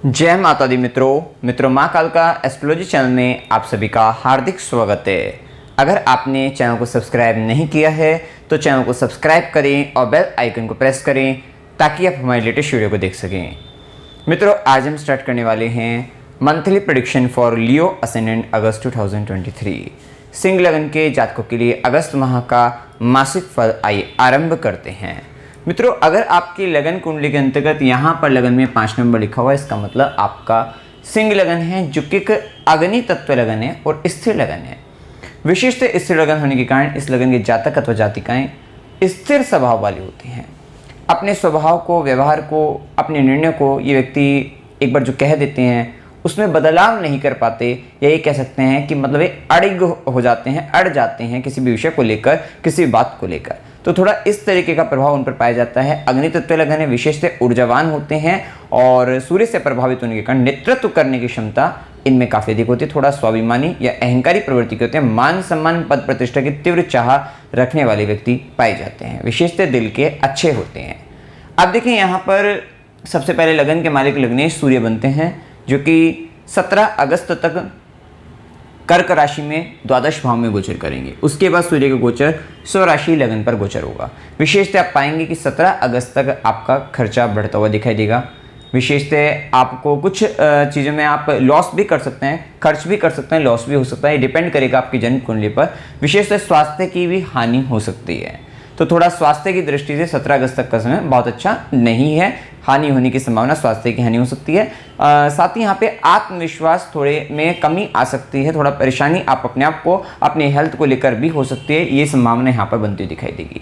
जय माता दी मित्रों माँ कालका एस्ट्रोलॉजी चैनल में आप सभी का हार्दिक स्वागत है। अगर आपने चैनल को सब्सक्राइब नहीं किया है तो चैनल को सब्सक्राइब करें और बेल आइकन को प्रेस करें ताकि आप हमारे लेटेस्ट वीडियो को देख सकें। मित्रों, आज हम स्टार्ट करने वाले हैं monthly prediction for Leo ascendant August 2023। सिंह लगन के जातकों के लिए अगस्त माह का मासिक फल आइए आरंभ करते हैं। मित्रों, अगर आपकी लगन कुंडली के अंतर्गत यहाँ पर लगन में 5 नंबर लिखा हुआ है, इसका मतलब आपका सिंह लगन है, जो कि एक अग्नि तत्व लगन है और स्थिर लगन है। विशिष्ट स्थिर लगन होने के कारण इस लगन के जातक अथवा जातिकाएं स्थिर स्वभाव वाली होती हैं। अपने स्वभाव को, व्यवहार को, अपने निर्णय को ये व्यक्ति एक बार जो कह देते हैं उसमें बदलाव नहीं कर पाते, या ये कह सकते हैं कि मतलब ये अड़िग हो जाते हैं, अड़ जाते हैं किसी भी विषय को लेकर, किसी भी बात को लेकर। तो थोड़ा इस तरीके का प्रभाव उन पर पाया जाता है। अग्नि तत्व लगन है, विशेषतः ऊर्जावान होते हैं और सूर्य से प्रभावित होने के कारण नेतृत्व करने की क्षमता इनमें काफ़ी अधिक होती है। थोड़ा स्वाभिमानी या अहंकारी प्रवृत्ति के होते हैं। मान सम्मान, पद प्रतिष्ठा की तीव्र चाह रखने वाले व्यक्ति पाए जाते हैं। विशेषतः दिल के अच्छे होते हैं। अब देखिए, यहाँ पर सबसे पहले लगन के मालिक लग्नेश सूर्य बनते हैं, जो कि 17 अगस्त तक कर्क राशि में द्वादश भाव में गोचर करेंगे। उसके बाद सूर्य का गोचर स्वराशि लगन पर गोचर होगा। विशेषतः आप पाएंगे कि 17 अगस्त तक आपका खर्चा बढ़ता हुआ दिखाई देगा। विशेषतः आपको कुछ चीज़ों में आप लॉस भी कर सकते हैं, खर्च भी कर सकते हैं, लॉस भी हो सकता है। डिपेंड करेगा आपकी जन्म कुंडली पर। विशेषतः स्वास्थ्य की भी हानि हो सकती है, तो थोड़ा स्वास्थ्य की दृष्टि से 17 अगस्त तक का समय बहुत अच्छा नहीं है। हानि होने की संभावना, स्वास्थ्य की हानि हो सकती है। साथ ही यहाँ पे आत्मविश्वास थोड़े में कमी आ सकती है। थोड़ा परेशानी आप अपने आप को, अपने हेल्थ को लेकर भी हो सकती है। ये संभावना यहाँ पर बनती दिखाई देगी।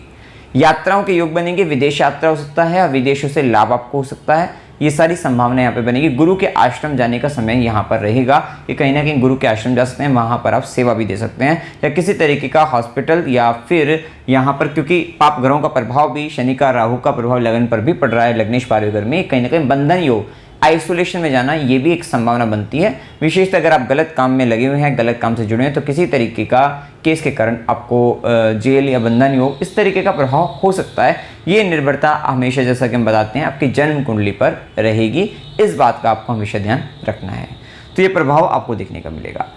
यात्राओं के योग बनेंगे। विदेश यात्रा हो सकता है, विदेशों से लाभ आपको हो सकता है। ये सारी संभावना यहाँ पे बनेगी। गुरु के आश्रम जाने का समय यहाँ पर रहेगा कि कहीं ना कहीं गुरु के आश्रम जा सकते हैं, वहाँ पर आप सेवा भी दे सकते हैं, या किसी तरीके का हॉस्पिटल, या फिर यहाँ पर क्योंकि पाप ग्रहों का प्रभाव भी, शनि का, राहु का प्रभाव लगन पर भी पड़ रहा है लग्नेश पार्वगर में, कहीं ना कहीं बंधन योग, आइसोलेशन में जाना, ये भी एक संभावना बनती है। विशेषतः अगर आप गलत काम में लगे हुए हैं, गलत काम से जुड़े हैं, तो किसी तरीके का केस के कारण आपको जेल या बंधन योग, इस तरीके का प्रभाव हो सकता है। ये निर्भरता हमेशा, जैसा कि हम बताते हैं, आपकी जन्म कुंडली पर रहेगी। इस बात का आपको हमेशा ध्यान रखना है। तो ये प्रभाव आपको देखने का मिलेगा।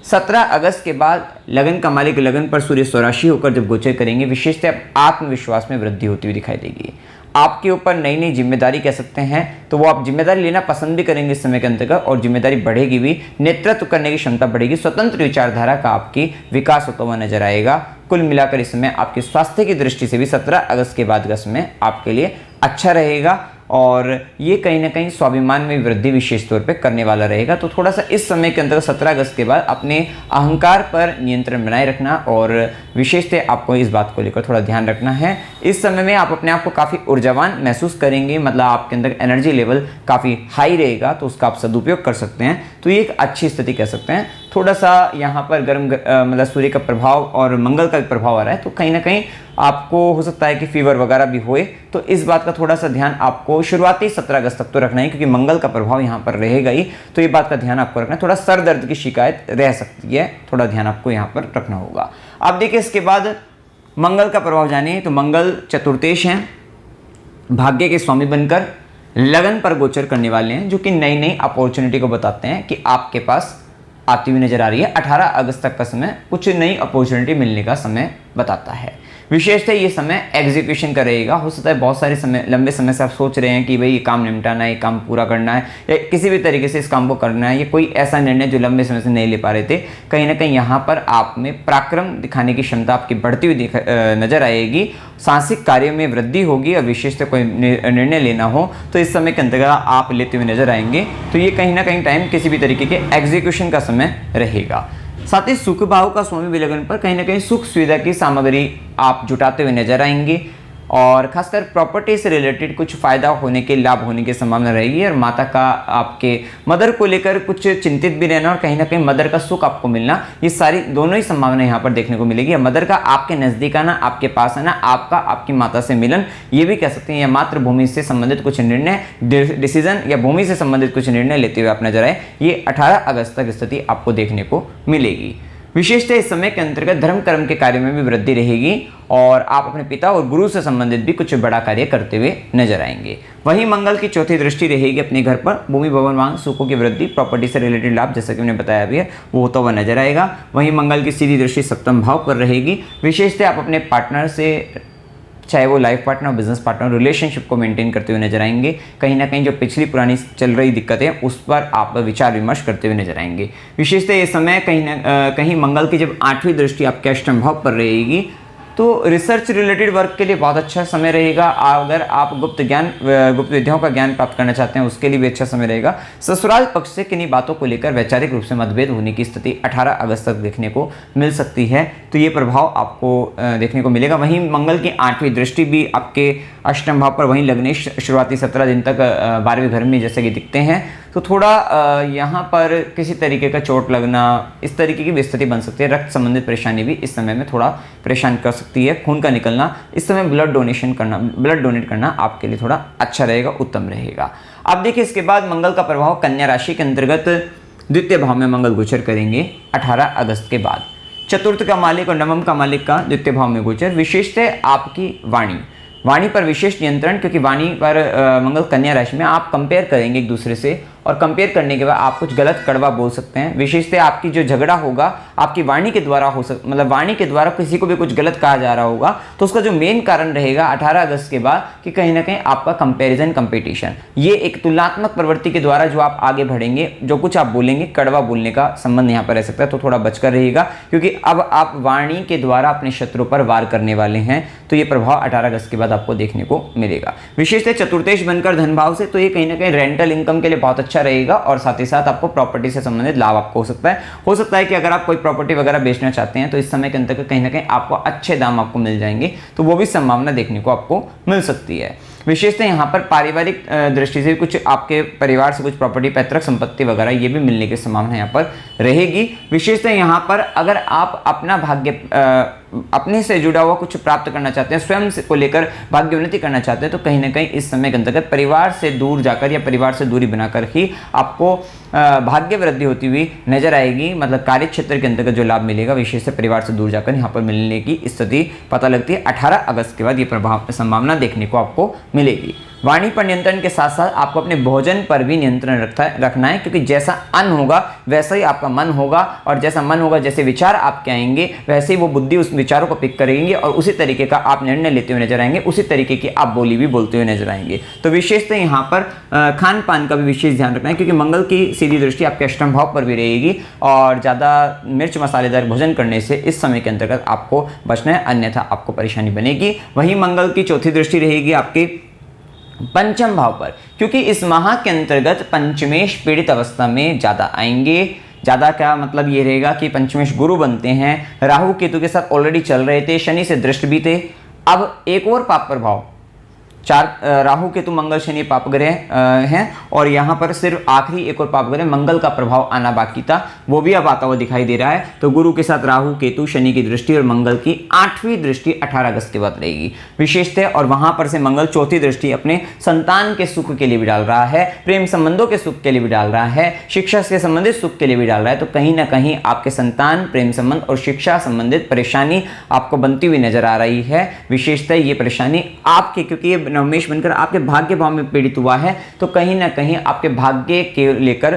17 अगस्त के बाद लगन का मालिक लगन पर सूर्य स्वराशि होकर जब गोचर करेंगे, विशेषतः आत्मविश्वास में वृद्धि होती हुई दिखाई देगी। आपके ऊपर नई नई जिम्मेदारी कह सकते हैं, तो वो आप जिम्मेदारी लेना पसंद भी करेंगे इस समय के अंतर्गत, और जिम्मेदारी बढ़ेगी भी, नेतृत्व करने की क्षमता बढ़ेगी। स्वतंत्र विचारधारा का आपकी विकास होता हुआ नजर आएगा। कुल मिलाकर इस समय आपके स्वास्थ्य की दृष्टि से भी 17 अगस्त के बाद का समय आपके लिए अच्छा रहेगा, और ये कहीं ना कहीं स्वाभिमान में वृद्धि विशेष तौर पे करने वाला रहेगा। तो थोड़ा सा इस समय के अंतर्गत 17 अगस्त के बाद अपने अहंकार पर नियंत्रण बनाए रखना, और विशेषतः आपको इस बात को लेकर थोड़ा ध्यान रखना है। इस समय में आप अपने आप को काफ़ी ऊर्जावान महसूस करेंगे, मतलब आपके अंदर एनर्जी लेवल काफ़ी हाई रहेगा, तो उसका आप सदुपयोग कर सकते हैं। तो ये एक अच्छी स्थिति कह सकते हैं। थोड़ा सा यहाँ पर गर्म मतलब सूर्य का प्रभाव और मंगल का भी प्रभाव आ रहा है, तो कहीं ना कहीं आपको हो सकता है कि फीवर वगैरह भी होए। तो इस बात का थोड़ा सा ध्यान आपको शुरुआती 17 अगस्त तक तो रखना है, क्योंकि मंगल का प्रभाव यहाँ पर रहेगा ही। तो ये बात का ध्यान आपको रखना है। थोड़ा सर दर्द की शिकायत रह सकती है, थोड़ा ध्यान आपको यहाँ पर रखना होगा। अब देखिए, इसके बाद मंगल का प्रभाव जानिए, तो मंगल चतुर्थेश हैं, भाग्य के स्वामी बनकर लगन पर गोचर करने वाले हैं, जो कि नई नई अपॉर्चुनिटी को बताते हैं कि आपके पास आती हुई नजर आ रही है। 18 अगस्त तक का समय कुछ नई अपॉर्चुनिटी मिलने का समय बताता है। विशेषतः ये समय एग्जीक्यूशन का रहेगा। हो सकता है बहुत सारे समय, लंबे समय से आप सोच रहे हैं कि भाई ये काम निपटाना है, ये काम पूरा करना है, या किसी भी तरीके से इस काम को करना है, ये कोई ऐसा निर्णय जो लंबे समय से नहीं ले पा रहे थे, कहीं ना कहीं यहाँ पर आप में पराक्रम दिखाने की क्षमता आपकी बढ़ती हुई नजर आएगी। साहसिक कार्य में वृद्धि होगी, और विशेषतः कोई निर्णय लेना हो तो इस समय के अंतर्गत आप लेते हुए नजर आएंगे। तो ये कहीं ना कहीं टाइम किसी भी तरीके के एग्जीक्यूशन का समय रहेगा। साथ ही सुख भाव का स्वामी भी लगन पर कहीं ना कहीं सुख सुविधा की सामग्री आप जुटाते हुए नजर आएंगे, और खासकर प्रॉपर्टी से रिलेटेड कुछ फायदा होने के, लाभ होने की संभावना रहेगी। और माता का, आपके मदर को लेकर कुछ चिंतित भी रहना, और कहीं ना कहीं मदर का सुख आपको मिलना, ये सारी दोनों ही संभावना यहाँ पर देखने को मिलेगी। या मदर का आपके नजदीक आना, आपके पास आना, आपका आपकी माता से मिलन, ये भी कह सकते हैं। या मातृभूमि से संबंधित कुछ निर्णय, डिसीजन, या भूमि से संबंधित कुछ निर्णय लेते हुए आप नजर आए, ये 18 अगस्त तक स्थिति आपको देखने को मिलेगी। विशेषतः इस समय के अंतर्गत धर्म कर्म के कार्य में भी वृद्धि रहेगी और आप अपने पिता और गुरु से संबंधित भी कुछ बड़ा कार्य करते हुए नजर आएंगे। वहीं मंगल की चौथी दृष्टि रहेगी अपने घर पर, भूमि भवन वाहन सुखों की वृद्धि, प्रॉपर्टी से रिलेटेड लाभ जैसा कि मैंने बताया अभी है वो होता हुआ नजर आएगा। वहीं मंगल की सीधी दृष्टि सप्तम भाव पर रहेगी। विशेषतः आप अपने पार्टनर से, चाहे वो life partner business partner, relationship को मेंटेन करते हुए नजर आएंगे। कहीं ना कहीं जो पिछली पुरानी चल रही दिक्कतें उस पर आप विचार विमर्श करते हुए नजर आएंगे। विशेषतः ये समय कहीं ना कहीं मंगल की जब 8वीं दृष्टि आपके अष्टम भाव पर रहेगी तो रिसर्च रिलेटेड वर्क के लिए बहुत अच्छा समय रहेगा। अगर आप गुप्त विद्याओं का ज्ञान प्राप्त करना चाहते हैं उसके लिए भी अच्छा समय रहेगा। ससुराल पक्ष से किन्हीं बातों को लेकर वैचारिक रूप से मतभेद होने की स्थिति 18 अगस्त तक देखने को मिल सकती है, तो ये प्रभाव आपको देखने को मिलेगा। वहीं मंगल की 8वीं दृष्टि भी आपके अष्टम भाव पर, वहीं लग्नेश शुरुआती 17 दिन तक 12वें घर में जैसे कि दिखते हैं, तो थोड़ा यहाँ पर किसी तरीके का चोट लगना, इस तरीके की भी स्थिति बन सकती है। रक्त संबंधित परेशानी भी इस समय में थोड़ा परेशान कर सकती है। खून का निकलना, इस समय ब्लड डोनेट करना आपके लिए थोड़ा अच्छा रहेगा, उत्तम रहेगा। अब देखिए इसके बाद मंगल का प्रभाव कन्या राशि के अंतर्गत द्वितीय भाव में मंगल गोचर करेंगे 18 अगस्त के बाद। चतुर्थ का मालिक और नवम का मालिक का द्वितीय भाव में गोचर। विशेषतः आपकी वाणी पर विशेष नियंत्रण, क्योंकि वाणी पर मंगल कन्या राशि में आप कंपेयर करेंगे एक दूसरे से और कंपेयर करने के बाद आप कुछ गलत कड़वा बोल सकते हैं। विशेषतः आपकी जो झगड़ा होगा आपकी वाणी के द्वारा मतलब वाणी के द्वारा किसी को भी कुछ गलत कहा जा रहा होगा, तो उसका जो मेन कारण रहेगा 18 अगस्त के बाद कि कहीं ना कहीं आपका कंपैरिजन कंपटीशन, ये एक तुलनात्मक प्रवृत्ति के द्वारा जो आप आगे बढ़ेंगे, जो कुछ आप बोलेंगे कड़वा बोलने का संबंध यहाँ पर रह सकता है, तो थोड़ा बचकर रहिएगा क्योंकि अब आप वाणी के द्वारा अपने शत्रु पर वार करने वाले हैं। तो ये प्रभाव 18 अगस्त के बाद आपको देखने को मिलेगा। विशेषतः चतुर्थेश बनकर धन भाव से, तो ये कहीं ना कहीं रेंटल इनकम के लिए बहुत अच्छा रहेगा और साथ ही साथ आपको प्रॉपर्टी से संबंधित लाभ आपको हो सकता है कि अगर आप कोई प्रॉपर्टी वगैरह बेचना चाहते हैं तो इस समय के अंतर्गत कहीं ना कहीं आपको अच्छे दाम आपको मिल जाएंगे, तो वो भी संभावना देखने को आपको मिल सकती है। विशेषतः यहाँ पर पारिवारिक दृष्टि से कुछ आपके परिवार से कुछ प्रॉपर्टी, पैतृक संपत्ति वगैरह ये भी मिलने की संभावना यहाँ पर रहेगी। विशेषतः यहाँ पर अगर आप अपना भाग्य अपने से जुड़ा हुआ कुछ प्राप्त करना चाहते हैं, स्वयं से को लेकर भाग्य उन्नति करना चाहते हैं, तो कहीं ना कहीं इस समय के अंतर्गत परिवार से दूर जाकर या परिवार से दूरी बनाकर ही आपको भाग्य वृद्धि होती हुई नजर आएगी। मतलब कार्य क्षेत्र के अंतर्गत जो लाभ मिलेगा विशेषतः परिवार से दूर जाकर यहाँ पर मिलने की स्थिति पता लगती है। 18 अगस्त के बाद ये प्रभाव संभावना देखने को आपको मिलेगी। वाणी पर नियंत्रण के साथ साथ आपको अपने भोजन पर भी नियंत्रण रखना है, क्योंकि जैसा अन्न होगा वैसा ही आपका मन होगा और जैसा मन होगा, जैसे विचार आपके आएंगे वैसे ही वो बुद्धि उस विचारों को पिक करेंगे और उसी तरीके का आप निर्णय लेते हुए नजर आएंगे, उसी तरीके की आप बोली भी बोलते हुए नजर आएंगे। तो विशेषतः यहाँ पर खान पान का भी विशेष ध्यान रखना है, क्योंकि मंगल की सीधी दृष्टि आपके अष्टम भाव पर भी रहेगी और ज़्यादा मिर्च मसालेदार भोजन करने से इस समय के अंतर्गत आपको बचना है, अन्यथा आपको परेशानी बनेगी। वहीं मंगल की चौथी दृष्टि रहेगी आपके पंचम भाव पर, क्योंकि इस माह के अंतर्गत पंचमेश पीड़ित अवस्था में ज़्यादा आएंगे। ज़्यादा क्या मतलब ये रहेगा कि पंचमेश गुरु बनते हैं, राहु केतु के साथ ऑलरेडी चल रहे थे, शनि से दृष्ट भी थे, अब एक और पाप प्रभाव, 4 राहु केतु मंगल शनि पाप ग्रह हैं और यहाँ पर सिर्फ आखिरी एक और पाप ग्रह मंगल का प्रभाव आना बाकी था, वो भी अब आता हुआ दिखाई दे रहा है। तो गुरु के साथ राहु केतु शनि की दृष्टि और मंगल की 8वीं दृष्टि 18 अगस्त के बाद रहेगी विशेषतः, और वहां पर से मंगल चौथी दृष्टि अपने संतान के सुख के लिए भी डाल रहा है, प्रेम संबंधों के सुख के लिए भी डाल रहा है, शिक्षा से संबंधित सुख के लिए भी डाल रहा है। तो कहीं ना कहीं आपके संतान, प्रेम संबंध और शिक्षा संबंधित परेशानी आपको बनती हुई नजर आ रही है। विशेषतः ये परेशानी आपके, क्योंकि ये नवमेश बनकर आपके भाग्य भाव में पीड़ित हुआ है, तो कहीं ना कहीं आपके भाग्य के लेकर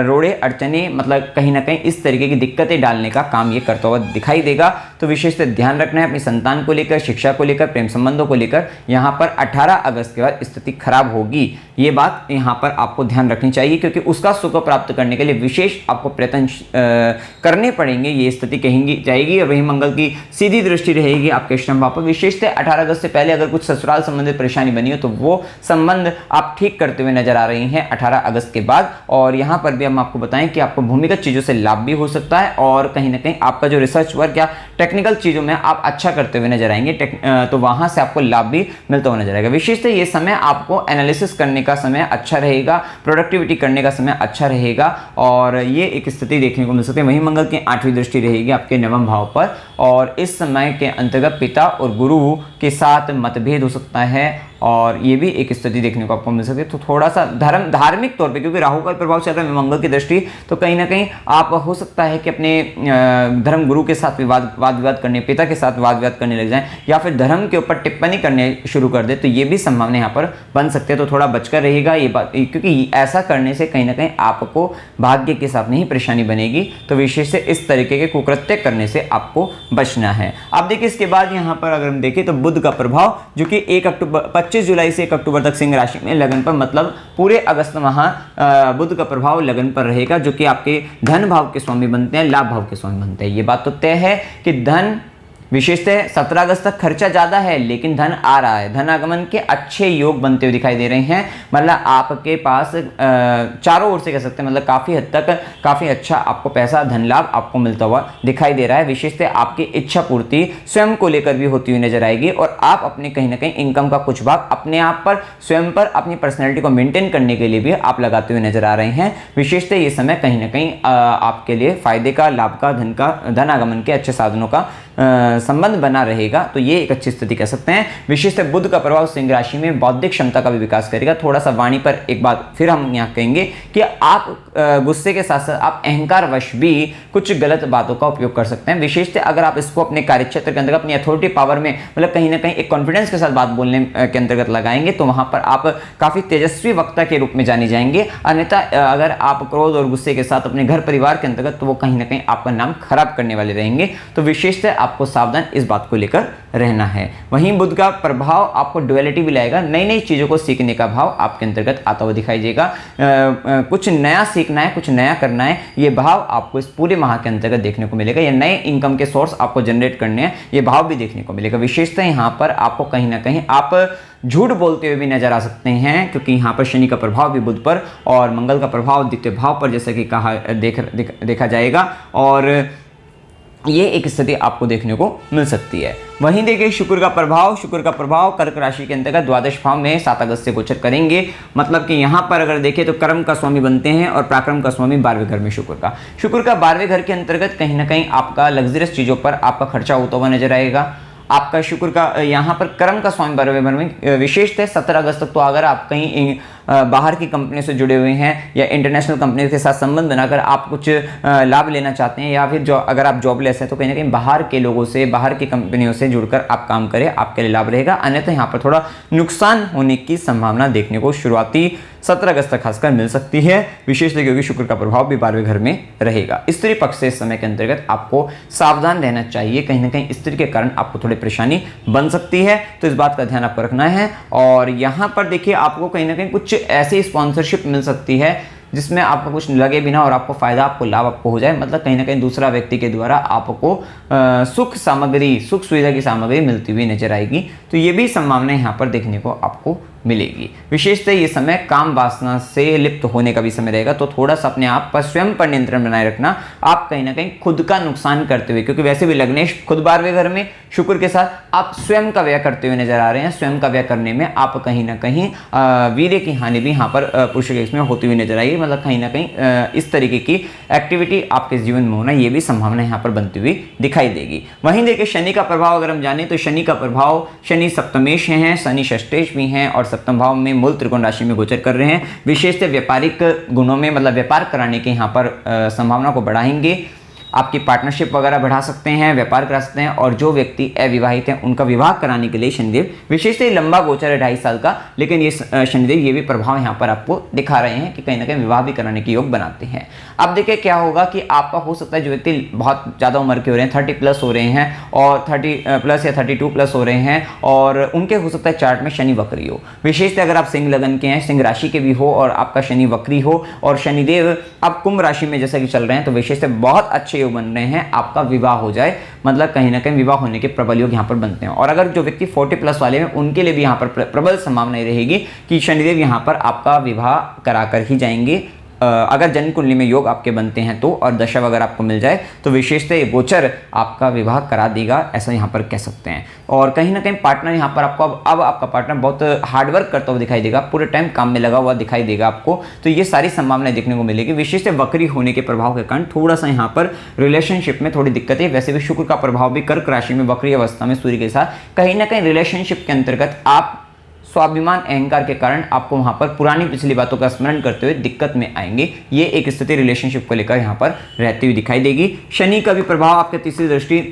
रोड़े अड़चने, मतलब कहीं ना कहीं इस तरीके की दिक्कतें डालने का काम ये करता हुआ दिखाई देगा। तो विशेषतः ध्यान रखना है अपनी संतान को लेकर, शिक्षा को लेकर, प्रेम संबंधों को लेकर। यहाँ पर 18 अगस्त के बाद स्थिति खराब होगी, ये बात यहाँ पर आपको ध्यान रखनी चाहिए, क्योंकि उसका सुख प्राप्त करने के लिए विशेष आपको प्रयत्न करने पड़ेंगे, ये स्थिति कहीं जाएगी। और वही मंगल की सीधी दृष्टि रहेगी आपके अष्टम भाव पर। विशेषतः 18 अगस्त से पहले अगर कुछ ससुराल संबंधित परेशानी बनी हो तो वो संबंध आप ठीक करते हुए नजर आ रही हैं 18 अगस्त के बाद। और यहाँ पर भी हम आपको बताएं कि आपको भूमिगत चीजों से लाभ भी हो सकता है और कहीं ना कहीं आपका जो रिसर्च वर्क या टेक्निकल चीजों में आप अच्छा करते हुए नजर आएंगे, तो वहां से आपको लाभ भी मिलता हुआ नजर आएगा। विशेषतः ये समय आपको एनालिसिस करने का समय अच्छा रहेगा, प्रोडक्टिविटी करने का समय अच्छा रहेगा और ये एक स्थिति देखने को मिल सकती है। वहीं मंगल की 8वीं दृष्टि रहेगी आपके नवम भाव पर और इस समय के अंतर्गत पिता और गुरु के साथ मतभेद हो सकता है और ये भी एक स्थिति देखने को आपको मिल सकती है। तो थोड़ा सा धार्मिक तौर पे, क्योंकि राहु का प्रभाव चल रहा है मंगल की दृष्टि, तो कहीं ना कहीं आप हो सकता है कि अपने धर्म गुरु के साथ वाद विवाद करने, पिता के साथ वाद विवाद करने लग जाएं, या फिर धर्म के ऊपर टिप्पणी करने शुरू कर दे, तो ये भी संभावना यहाँ पर बन सकती है। तो थोड़ा बचकर रहिएगा ये बात, क्योंकि ऐसा करने से कहीं ना कहीं आपको भाग्य के साथ नहीं परेशानी बनेगी। तो विशेष से इस तरीके के कुकृत्य करने से आपको बचना है। आप देखिए इसके बाद यहाँ पर अगर हम देखें तो बुध का प्रभाव, जो कि 25 जुलाई से 1 अक्टूबर तक सिंह राशि में लगन पर, मतलब पूरे अगस्त माह बुध का प्रभाव लगन पर रहेगा, जो कि आपके धन भाव के स्वामी बनते हैं, लाभ भाव के स्वामी बनते हैं। ये बात तो तय है कि धन विशेषतः 17 अगस्त तक खर्चा ज्यादा है, लेकिन धन आ रहा है, धन आगमन के अच्छे योग बनते हुए दिखाई दे रहे हैं। मतलब आपके पास चारों ओर से कह सकते हैं, मतलब काफी हद तक काफी अच्छा आपको पैसा धन लाभ आपको मिलता हुआ दिखाई दे रहा है। विशेषतः आपकी इच्छा पूर्ति स्वयं को लेकर भी होती हुई नजर आएगी, और आप अपने कहीं ना कहीं इनकम का कुछ भाग अपने आप पर, स्वयं पर, अपनी पर्सनैलिटी को मेंटेन करने के लिए भी आप लगाते हुए नजर आ रहे हैं। विशेषतः ये समय कहीं ना कहीं आपके लिए फायदे का, लाभ का, धन आगमन के अच्छे साधनों का संबंध बना रहेगा। तो ये एक अच्छी स्थिति कह सकते हैं। विशेषतः बुध का प्रभाव सिंह राशि में बौद्धिक क्षमता का भी विकास करेगा। थोड़ा सा वाणी पर एक बात फिर हम यहाँ कहेंगे कि आप गुस्से के साथ साथ आप अहंकार वश भी कुछ गलत बातों का उपयोग कर सकते हैं। विशेषतः अगर आप इसको अपने कार्यक्षेत्र के अंतर्गत, अपनी अथॉरिटी पावर में, मतलब कहीं ना कहीं एक कॉन्फिडेंस के साथ बात बोलने के अंतर्गत लगाएंगे, तो वहां पर आप काफी तेजस्वी वक्ता के रूप में जाने जाएंगे। अन्यथा अगर आप क्रोध और गुस्से के साथ अपने घर परिवार के अंतर्गत, तो वो कहीं ना कहीं आपका नाम खराब करने वाले रहेंगे। तो विशेषतः आपको सावधान इस बात को लेकर रहना है। वहीं बुध का प्रभाव आपको डुअलिटी भी लाएगा, नई नई चीजों को सीखने का भाव आपके अंतर्गत आता हुआ दिखाई देगा। कुछ नया सीखना है, कुछ नया करना है, ये भाव आपको इस पूरे माह के अंतर्गत देखने को मिलेगा। या नए इनकम के सोर्स आपको जनरेट करने हैं, ये भाव भी देखने को मिलेगा। विशेषतः यहाँ पर आपको कहीं ना कहीं आप झूठ बोलते हुए भी नजर आ सकते हैं, क्योंकि यहाँ पर शनि का प्रभाव भी बुध पर और मंगल का प्रभाव द्वितीय भाव पर, जैसा कि कहा देखा जाएगा, और ये एक स्थिति आपको देखने को मिल सकती है। वहीं देखिए शुक्र का प्रभाव कर्क राशि के अंतर्गत द्वादश भाव में 7 अगस्त से गोचर करेंगे। मतलब कि यहाँ पर अगर देखें तो कर्म का स्वामी बनते हैं और पराक्रम का स्वामी 12वें घर में शुक्र का 12वें घर के अंतर्गत कहीं ना कहीं आपका लग्जरियस चीजों पर आपका खर्चा होता हुआ नजर आएगा। आपका शुक्र का यहाँ पर कर्म का स्वामी 12वें घर में विशेषतः 17 अगस्त तक। तो अगर आप कहीं बाहर की कंपनी से जुड़े हुए हैं या इंटरनेशनल कंपनी के साथ संबंध बनाकर आप कुछ लाभ लेना चाहते हैं, या फिर जो अगर आप जॉबलेस हैं, तो कहीं ना कहीं बाहर के लोगों से, बाहर की कंपनियों से जुड़कर आप काम करें, आपके लिए लाभ रहेगा। अन्यथा यहाँ पर थोड़ा नुकसान होने की संभावना देखने को शुरुआती 17 अगस्त तक खासकर मिल सकती है, विशेषतः क्योंकि शुक्र का प्रभाव भी 12वें घर में रहेगा। स्त्री पक्ष से इस समय के अंतर्गत आपको सावधान रहना चाहिए, कहीं ना कहीं स्त्री के कारण आपको थोड़ी परेशानी बन सकती है, तो इस बात का ध्यान आपको रखना है। और यहाँ पर देखिए आपको कहीं ना कहीं कुछ ऐसी स्पॉन्सरशिप मिल सकती है जिसमें आपको कुछ लगे बिना और आपको फायदा, आपको लाभ आपको हो जाए। मतलब कहीं ना कहीं दूसरा व्यक्ति के द्वारा आपको सुख सुविधा की सामग्री मिलती हुई नजर आएगी। तो ये भी संभावना यहाँ पर देखने को आपको मिलेगी। विशेषतः ये समय काम वासना से लिप्त होने का भी समय रहेगा, तो थोड़ा सा अपने आप पर, स्वयं पर नियंत्रण बनाए रखना। आप कहीं ना कहीं खुद का नुकसान करते हुए, क्योंकि वैसे भी लग्नेश खुद 12वें घर में शुक्र के साथ आप स्वयं का व्यय करते हुए नजर आ रहे हैं। स्वयं का व्यय करने में आप कहीं ना कहीं वीर्य की हानि भी यहाँ पर पुरुष केस में होती हुई नजर आएगी। मतलब कहीं ना कहीं इस तरीके की एक्टिविटी आपके जीवन में होना, ये भी संभावना यहाँ पर बनती हुई दिखाई देगी। वहीं देखिए शनि का प्रभाव अगर हम जाने तो शनि का प्रभाव, शनि सप्तमेश हैं, शनि षष्ठेश भी हैं और सप्तम भाव में मूल त्रिकोण राशि में गोचर कर रहे हैं। विशेषतः व्यापारिक गुणों में, मतलब व्यापार कराने के यहाँ पर संभावना को बढ़ाएंगे। आपकी पार्टनरशिप वगैरह बढ़ा सकते हैं, व्यापार करा सकते हैं। और जो व्यक्ति अविवाहित हैं उनका विवाह कराने के लिए शनिदेव, विशेषतः लंबा गोचर है 2.5 साल का, लेकिन ये शनिदेव ये भी प्रभाव यहाँ पर आपको दिखा रहे हैं कि कहीं ना कहीं विवाह भी कराने के योग बनाते हैं। अब देखिए क्या होगा कि आपका हो सकता है जो व्यक्ति बहुत ज़्यादा उम्र के हो रहे हैं, 30+ हो रहे हैं और 30+ या 32+ हो रहे हैं, और उनके हो सकता है चार्ट में शनि वक्री हो। विशेषतः अगर आप सिंह लगन के हैं, सिंह राशि के भी हो और आपका शनि वक्री हो और शनिदेव आप कुंभ राशि में जैसा कि चल रहे हैं, तो विशेषतः बहुत अच्छे योग बन रहे हैं, आपका विवाह हो जाए। मतलब कहीं ना कहीं विवाह होने के प्रबल योग यहाँ पर बनते हैं। और अगर जो व्यक्ति 40+ वाले हैं उनके लिए भी यहाँ पर प्रबल संभावना रहेगी कि शनिदेव यहाँ पर आपका विवाह कराकर ही जाएंगे। अगर जन्म कुंडली में योग आपके बनते हैं तो, और दशा वगैरह आपको मिल जाए, तो विशेषतः गोचर आपका विवाह करा देगा, ऐसा यहाँ पर कह सकते हैं। और कहीं ना कहीं पार्टनर यहाँ पर आपको अब आपका पार्टनर बहुत हार्डवर्क करता हुआ दिखाई देगा, पूरे टाइम काम में लगा हुआ दिखाई देगा आपको। तो ये सारी संभावनाएं देखने को मिलेगी। विशेषतः वक्री होने के प्रभाव के कारण थोड़ा सा यहाँ पर रिलेशनशिप में थोड़ी दिक्कत है। वैसे भी शुक्र का प्रभाव भी कर्क राशि में वक्री अवस्था में सूर्य के साथ, कहीं ना कहीं रिलेशनशिप के अंतर्गत आप स्वाभिमान अहंकार के कारण आपको वहां पर पुरानी पिछली बातों का स्मरण करते हुए दिक्कत में आएंगे। ये एक स्थिति रिलेशनशिप को लेकर यहाँ पर रहती हुई दिखाई देगी। शनि का भी प्रभाव आपके तीसरी दृष्टि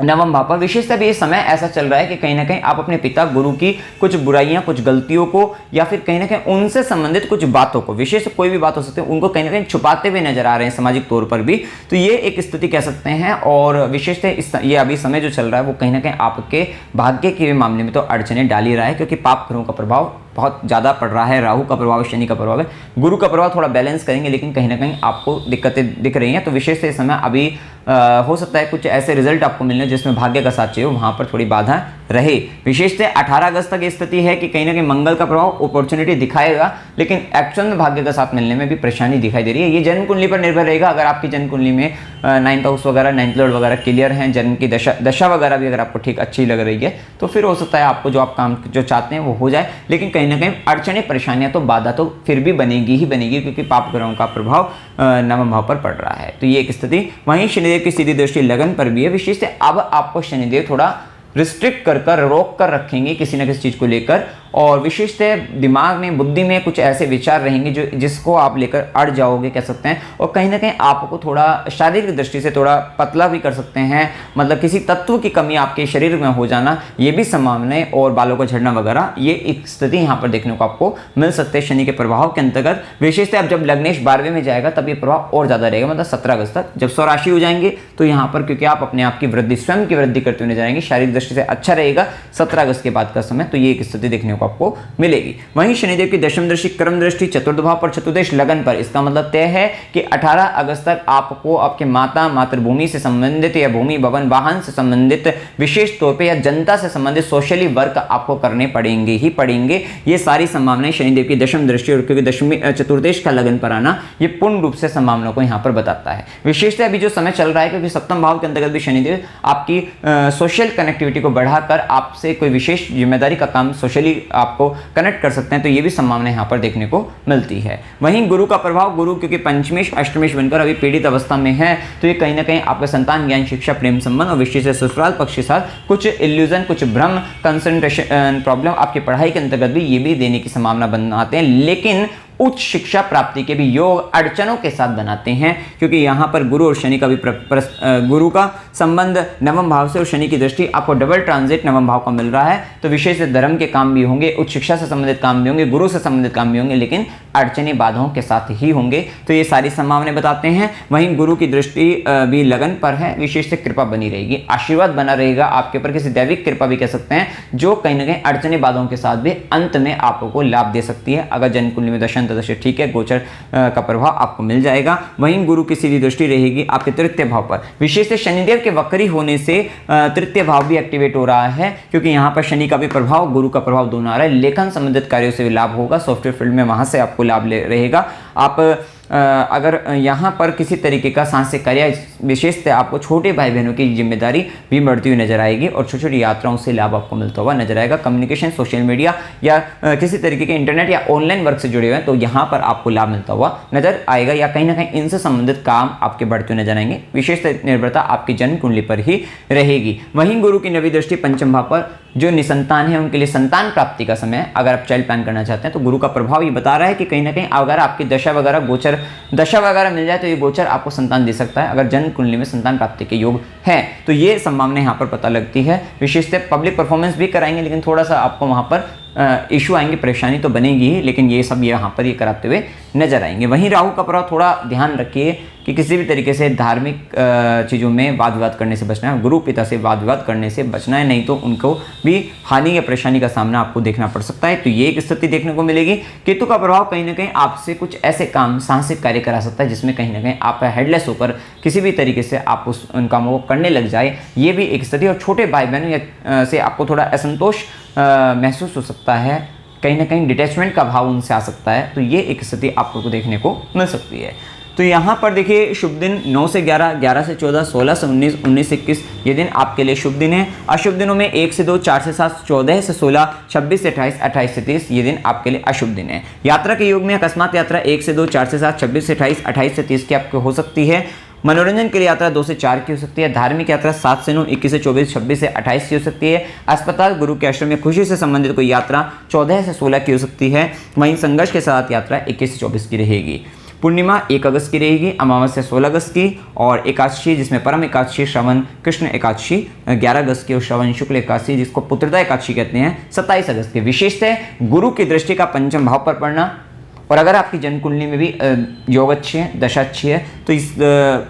नवम भाव पर, विशेषतः भी ये समय ऐसा चल रहा है कि कहीं ना कहीं आप अपने पिता गुरु की कुछ बुराइयां, कुछ गलतियों को या फिर कहीं ना कहीं उनसे संबंधित कुछ बातों को, विशेष कोई भी बात हो सकती है, उनको कहीं ना कहीं छुपाते हुए नजर आ रहे हैं सामाजिक तौर पर भी। तो ये एक स्थिति कह सकते हैं। और विशेषतः ये अभी समय जो चल रहा है वो कहीं ना कहीं आपके भाग्य के मामले में तो अड़चने डाल ही रहा है, क्योंकि पाप ग्रहों का प्रभाव बहुत ज़्यादा पड़ रहा है। राहु का प्रभाव, शनि का प्रभाव है, गुरु का प्रभाव थोड़ा बैलेंस करेंगे, लेकिन कहीं ना कहीं आपको दिक्कतें दिख रही हैं। तो विशेष इस समय अभी हो सकता है कुछ ऐसे रिजल्ट आपको मिलने जिसमें भाग्य का साथ चाहिए, वहाँ पर थोड़ी बाधा रहे। विशेषतः 18 अगस्त तक ये स्थिति है कि कहीं ना कहीं मंगल का प्रभाव अपॉर्चुनिटी दिखाएगा, लेकिन एक्चुअल में भाग्य का साथ मिलने में भी परेशानी दिखाई दे रही है। ये जन्म कुंडली पर निर्भर रहेगा। अगर आपकी जन्म कुंडली में 9th हाउस वगैरह, 9th लॉर्ड वगैरह क्लियर हैं, जन्म की दशा वगैरह भी अगर आपको ठीक अच्छी लग रही है, तो फिर हो सकता है आपको जो आप काम जो चाहते हैं वो हो जाए। लेकिन कहीं ना कहीं अड़चने, परेशानियां तो, बाधा तो फिर भी बनेगी ही बनेगी, क्योंकि पाप ग्रहों का प्रभाव नवम भाव पर पड़ रहा है। तो ये एक स्थिति। वहीं शनिदेव की सीधी दृष्टि लगन पर भी है। विशेषतः अब आपको शनिदेव थोड़ा रिस्ट्रिक्ट कर रोक कर रखेंगे किसी न किसी चीज़ को लेकर, और विशेषतः दिमाग में, बुद्धि में कुछ ऐसे विचार रहेंगे जो जिसको आप लेकर अड़ जाओगे कह सकते हैं। और कहीं ना कहीं आपको थोड़ा शारीरिक दृष्टि से थोड़ा पतला भी कर सकते हैं, मतलब किसी तत्व की कमी आपके शरीर में हो जाना, ये भी संभावना है। और बालों का झड़ना वगैरह, ये एक स्थिति यहाँ पर देखने को आपको मिल सकते हैं शनि के प्रभाव के अंतर्गत। विशेषतः अब जब लग्नेश 12वें में जाएगा तब ये प्रभाव और ज़्यादा रहेगा, मतलब 17 अगस्त तक। जब स्वराशि हो जाएंगे तो यहाँ पर, क्योंकि आप अपने आप की वृद्धि, स्वयं की वृद्धि करते हुए जाएंगे, शारीरिक दृष्टि से अच्छा रहेगा 17 अगस्त के बाद का समय। तो ये एक स्थिति देखने को आपको मिलेगी। वहीं शनिदेव की दशम दृष्टि, कर्म दृष्टि चतुर्थ भाव पर, चतुर्दश लगन पर। इसका मतलब तय है कि 18 अगस्त तक आपको आपके माता, मातृभूमि से संबंधित या भूमि, भवन, वाहन से संबंधित, विशेष तौर पे या जनता से संबंधित सोशली वर्क आपको करने पड़ेंगे ही पड़ेंगे। ये सारी संभावनाएं शनिदेव की दशम दृष्टि, और क्योंकि दशमी चतुर्दश का लगन पर आना ये पूर्ण रूप से संभावनाओं को यहाँ पर बताता है। विशेषतः अभी जो समय चल रहा है, क्योंकि सप्तम भाव के अंतर्गत भी शनिदेव आपकी सोशल कनेक्टिविटी को बढ़ाकर आपसे कोई विशेष जिम्मेदारी का काम सोशली आपको कनेक्ट कर सकते हैं, तो ये भी संभावना यहाँ पर देखने को मिलती है। वहीं गुरु का प्रभाव, गुरु क्योंकि पंचमेश अष्टमेश बनकर अभी पीड़ित अवस्था में है, तो ये कहीं ना कहीं आपका संतान, ज्ञान, शिक्षा, प्रेम संबंध और विशेष ससुराल पक्ष के साथ कुछ इल्यूजन, कुछ भ्रम, कंसंट्रेशन प्रॉब्लम आपकी पढ़ाई के अंतर्गत भी ये भी देने की संभावना बनाते हैं। लेकिन उच्च शिक्षा प्राप्ति के भी योग अड़चनों के साथ बनाते हैं, क्योंकि यहाँ पर गुरु और शनि का भी गुरु का संबंध नवम भाव से और शनि की दृष्टि आपको डबल ट्रांजिट नवम भाव का मिल रहा है। तो विशेष धर्म के काम भी होंगे, उच्च शिक्षा से संबंधित काम भी होंगे, गुरु से संबंधित काम भी होंगे, लेकिन अड़चने बाधाओं के साथ ही होंगे। तो ये सारी संभावनाएं बताते हैं। वहीं गुरु की दृष्टि भी लगन पर है, विशेष कृपा बनी रहेगी, आशीर्वाद बना रहेगा आपके ऊपर, किसी दैविक कृपा भी कह सकते हैं, जो कहीं ना कहीं अड़चने बाधाओं के साथ भी अंत में आपको लाभ दे सकती है। अगर जन्म कुंडली में दशा दशा ठीक है, गोचर का प्रभाव आपको मिल जाएगा। वहीं गुरु की सीधी दृष्टि रहेगी आपके तृतीय भाव पर। विशेष शनिदेव के वक्री होने से तृतीय भाव भी एक्टिवेट हो रहा है, क्योंकि यहाँ पर शनि का भी प्रभाव, गुरु का प्रभाव दोनों आ रहा है। लेखन संबंधित कार्यों से भी लाभ होगा, सॉफ्टवेयर फील्ड में वहां से आपको लाभ रहेगा। आप अगर यहाँ पर किसी तरीके का सांसारिक कार्य, विशेषतः आपको छोटे भाई बहनों की जिम्मेदारी भी बढ़ती हुई नजर आएगी और छोटी छोटी यात्राओं से लाभ आपको मिलता हुआ नजर आएगा। कम्युनिकेशन, सोशल मीडिया या किसी तरीके के इंटरनेट या ऑनलाइन वर्क से जुड़े हुए हैं, तो यहाँ पर आपको लाभ मिलता हुआ नजर आएगा, या कहीं ना कहीं इनसे संबंधित काम आपके बढ़ते हुए नजर आएंगे। विशेषतः निर्भरता आपकी जन्म कुंडली पर ही रहेगी। वहीं गुरु की नवी दृष्टि पंचम भाव पर, जो निसंतान है उनके लिए संतान प्राप्ति का समय। अगर आप चाइल्ड प्लान करना चाहते हैं तो गुरु का प्रभाव ये बता रहा है कि कहीं ना कहीं अगर आपकी दशा वगैरह, गोचर दशा वगैरह मिल जाए तो ये गोचर आपको संतान दे सकता है। अगर जन्म कुंडली में संतान प्राप्ति के योग है तो ये संभावना यहाँ पर पता लगती है। विशेषतः पब्लिक परफॉर्मेंस भी कराएंगे, लेकिन थोड़ा सा आपको वहाँ पर इशू आएंगे, परेशानी तो बनेगी ही, लेकिन ये सब यहाँ पर ये कराते हुए नजर आएंगे। वहीं राहु का प्रभाव, थोड़ा ध्यान रखिए कि किसी भी तरीके से धार्मिक चीज़ों में वाद विवाद करने से बचना है, गुरु पिता से वाद विवाद करने से बचना है, नहीं तो उनको भी हानि या परेशानी का सामना आपको देखना पड़ सकता है। तो ये एक स्थिति देखने को मिलेगी। केतु का प्रभाव कहीं ना कहीं आपसे कुछ ऐसे काम, साहसिक कार्य करा सकता है जिसमें कहीं ना कहीं आप हेडलेस होकर किसी भी तरीके से आप उन कामों को करने लग जाए, ये भी एक स्थिति। और छोटे भाई बहनों से आपको थोड़ा असंतोष महसूस हो सकता है, कहीं ना कहीं डिटैचमेंट का भाव उनसे आ सकता है, तो ये एक स्थिति आपको देखने को मिल सकती है। तो यहाँ पर देखिए शुभ दिन 9 से 11, 11 से 14, 16 से 19, 19 से 21 ये दिन आपके लिए शुभ दिन है। अशुभ दिनों में 1 से 2, 4 से 7, 14 से 16, 26 से 28, 28 से 30 ये दिन आपके लिए अशुभ दिन है। यात्रा के योग में अकस्मात यात्रा 1 से 2, 4 से 7, 26 से 28, 28 से 30 की आपको हो सकती है। मनोरंजन के लिए यात्रा 2 से 4 की हो सकती है। धार्मिक यात्रा 7 से 9, 21 से 24, 26 से 28 की हो सकती है। अस्पताल, गुरु के आश्रम में खुशी से संबंधित कोई यात्रा 14 से 16 की हो सकती है। वहीं संघर्ष के साथ यात्रा 21 से 24 की रहेगी। पूर्णिमा 1 अगस्त की रहेगी, अमावस्या 16 अगस्त की और एकादशी जिसमें परम एकादशी श्रवण कृष्ण एकादशी 11 अगस्त की और श्रवण शुक्ल एकादशी जिसको पुत्रदा एकादशी कहते हैं 27 अगस्त की। विशेषता है गुरु की दृष्टि का पंचम भाव पर पड़ना, और अगर आपकी जन्म कुंडली में भी योग अच्छी है, दशा अच्छी है, तो इस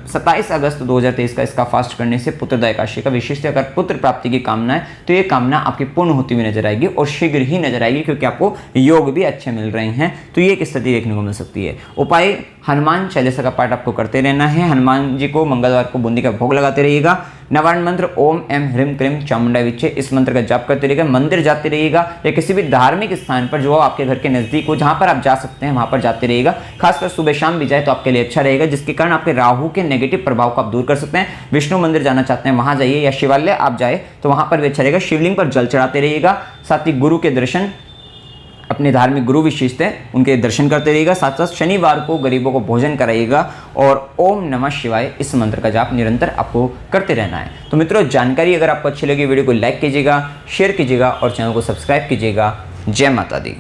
27 अगस्त 2023 का इसका फास्ट करने से पुत्रदा एकादशी का विशेषता, अगर पुत्र प्राप्ति की कामना है तो ये कामना आपकी पूर्ण होती हुई नजर आएगी और शीघ्र ही नजर आएगी, क्योंकि आपको योग भी अच्छे मिल रहे हैं। तो ये एक स्थिति देखने को मिल सकती है। उपाय, हनुमान चालीसा का पाठ आपको करते रहना है। हनुमान जी को मंगलवार को बूंदी का भोग लगाते रहिएगा। नवारण मंत्र ओम एम ह्रीम क्रीम चामुंडा विचे, इस मंत्र का जाप करते रहिएगा। मंदिर जाते रहिएगा या किसी भी धार्मिक स्थान पर जो आपके घर के नजदीक हो, जहां पर आप जा सकते हैं वहां पर जाते रहिएगा। खासकर सुबह शाम भी जाए तो आपके लिए अच्छा रहेगा, जिसके कारण आपके राहु के नेगेटिव प्रभाव को आप दूर कर सकते हैं। विष्णु मंदिर जाना चाहते हैं वहां जाइए, या शिवालय आप जाए तो वहां पर भी अच्छा रहेगा। शिवलिंग पर जल चढ़ाते रहिएगा। साथ ही गुरु के दर्शन, अपने धार्मिक गुरु विशेष थे उनके दर्शन करते रहिएगा। साथ साथ शनिवार को गरीबों को भोजन कराइएगा और ओम नमः शिवाय इस मंत्र का जाप निरंतर आपको करते रहना है। तो मित्रों, जानकारी अगर आपको अच्छी लगी वीडियो को लाइक कीजिएगा, शेयर कीजिएगा और चैनल को सब्सक्राइब कीजिएगा। जय माता दी।